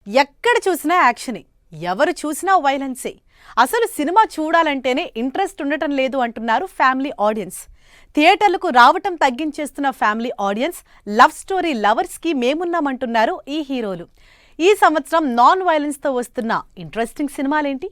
ఎక్కడ చూసినా యాక్షనే, ఎవరు చూసినా వైలెన్సే. అసలు సినిమా చూడాలంటేనే ఇంట్రెస్ట్ ఉండటం లేదు అంటున్నారు ఫ్యామిలీ ఆడియన్స్. థియేటర్లకు రావటం తగ్గించేస్తున్న ఫ్యామిలీ ఆడియన్స్ లవ్ స్టోరీ లవర్స్కి మేమున్నామంటున్నారు ఈ హీరోలు. ఈ సంవత్సరం నాన్ వైలెన్స్ తో వస్తున్న ఇంట్రెస్టింగ్ సినిమాలేంటి,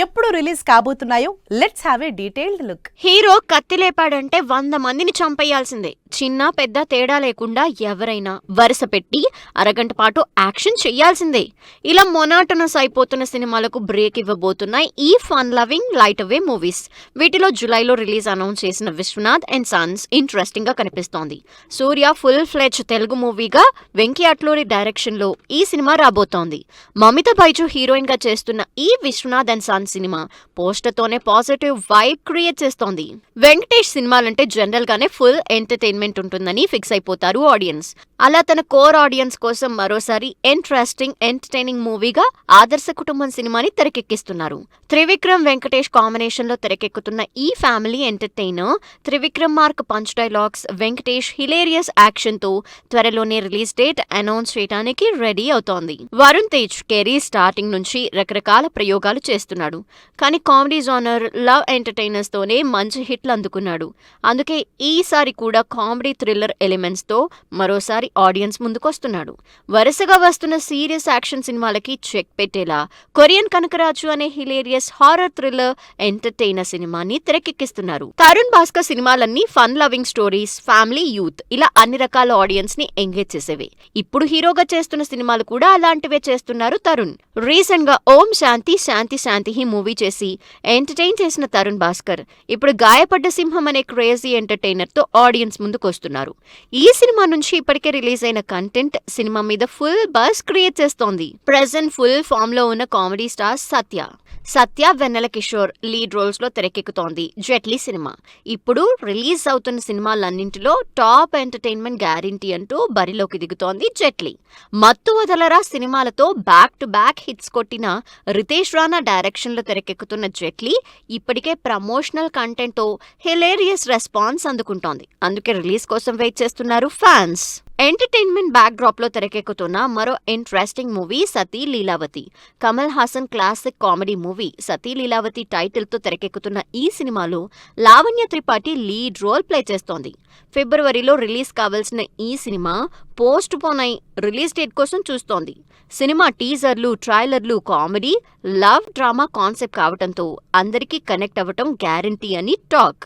ఎప్పుడు రిలీజ్ కాబోతున్నాయో let's have a detailed look. Hero కత్తి లేపాడంటే 100 మందిని చంపేయాల్సిందే. చిన్న పెద్ద తేడా లేకుండా ఎవరైనా వరుస పెట్టి అరగంట పాటు యాక్షన్ చెయ్యాల్సిందే. ఇలా మొనాటనస్ అయిపోతున్న సినిమాలకు బ్రేక్ ఇవ్వబోతున్నాయి ఈ ఫన్ లవింగ్ లైట్ అవే మూవీస్. వీటిలో జులైలో రిలీజ్ అనౌన్స్ చేసిన విశ్వనాథ్ అండ్ సన్స్ ఇంట్రెస్టింగ్ గా కనిపిస్తోంది. సూర్య ఫుల్ ఫ్లెడ్జ్ తెలుగు మూవీగా వెంకీ అట్లూరి డైరెక్షన్ లో ఈ సినిమా రాబోతోంది. మమిత బైజు హీరోయిన్ గా చేస్తున్న ఈ Viswanath and sons cinema poster తోనే పాజిటివ్ వైబ్ క్రియేట్ చేస్తోంది. వెంకటేష్ సినిమాలంటే జనరల్ గానే ఫుల్ ఎంటర్టైన్మెంట్ ఉంటుందని ఫిక్స్ అయిపోతారు ఆడియన్స్. అలా తన కోర్ ఆడియన్స్ కోసం మరోసారి ఎంటర్టైనింగ్ మూవీగా ఆదర్శ కుటుంబం సినిమాని తెరకెక్కిస్తున్నారు. త్రివిక్రమ్ వెంకటేష్ కాంబినేషన్ లో తెరకెక్కుతున్న ఈ family entertainer Trivikram mark punch dialogues, Venkatesh hilarious action తో త్వరలోనే రిలీజ్ డేట్ అనౌన్స్ చేయడానికి రెడీ అవుతోంది. వరుణ్ తేజ్ కెరీర్ స్టార్టింగ్ నుంచి రకరకాల ప్రయోగాలు చేస్తున్నాడు. కానీ కామెడీ జానర్ లవ్ ఎంటర్టైనర్స్ తోనే మంచి హిట్లు అందుకున్నాడు. అందుకే ఈసారి కూడా కామెడీ థ్రిల్లర్ ఎలిమెంట్స్ తో మరోసారి ఆడియన్స్ ముందుకొస్తున్నాడు. వరుసగా వస్తున్న సీరియస్ యాక్షన్ సినిమాలకి చెక్ పెట్టేలా కొరియన్ కనకరాజు అనే హిలేరియస్ హారర్ థ్రిల్లర్ ఎంటర్టైనర్ సినిమాని తెరకెక్కిస్తున్నారు. తరుణ్ భాస్కర్ సినిమాలన్నీ fun loving stories, family, youth ఇలా అన్ని రకాల ఆడియన్స్ ని ఎంగేజ్ చేసేవే. ఇప్పుడు హీరోగా చేస్తున్న సినిమాలు కూడా అలాంటివే చేస్తున్నారు తరుణ్. రీసెంట్ గా ఓం శాంతి శాంతి శాంతి మూవీ చేసి ఎంటర్టైన్ చేసిన తరుణ్ భాస్కర్ ఇప్పుడు గాయపడ్డ సింహం అనే క్రేజీ ఎంటర్టైనర్ తో ఆడియన్స్ ముందుకొస్తున్నారు. ఈ సినిమా నుంచి ఇప్పటికే రిలీజ్ అయిన కంటెంట్ సినిమా మీద ఫుల్ బజ్ క్రియేట్ చేస్తోంది. ప్రెజెంట్ ఫుల్ ఫామ్ లో ఉన్న కామెడీ స్టార్ సత్య వెన్నెల కిషోర్ లీడ్ రోల్స్ లో తెరకెక్కుతోంది జెట్లీ సినిమా. ఇప్పుడు రిలీజ్ అవుతున్న సినిమాలన్నింటిలో టాప్ ఎంటర్టైన్మెంట్ గ్యారంటీ అంటూ బరిలోకి దిగుతోంది జెట్లీ. మత్తు వదలరా సినిమాలతో బ్యాక్ టు బ్యాక్ హిట్స్ కొట్టిన రితేష్ రాణా డైరెక్షన్ లో తెరకెక్కుతున్న జెట్లీ ఇప్పటికే ప్రమోషనల్ కంటెంట్ తో హిలేరియస్ రెస్పాన్స్ అందుకుంటోంది. అందుకే రిలీజ్ కోసం వెయిట్ చేస్తున్నారు ఫ్యాన్స్. ఎంటర్టైన్మెంట్ బ్యాక్ డ్రాప్ లో తెరకెక్కుతున్న మరో interesting movie Sathi Leelavathi. Kamal Haasan classic comedy movie Sathi Leelavathi title తో తెరకెక్కుతున్న ఈ సినిమాలో Lavanya Tripathi lead role play చేస్తోంది. ఫిబ్రవరిలో రిలీజ్ కావాల్సిన ఈ సినిమా పోస్ట్ పోన్ అయి రిలీజ్ డేట్ కోసం చూస్తోంది. సినిమా టీజర్లు, ట్రైలర్లు కామెడీ, లవ్, డ్రామా కాన్సెప్ట్ కావటంతో అందరికీ కనెక్ట్ అవ్వటం గ్యారంటీ అని టాక్.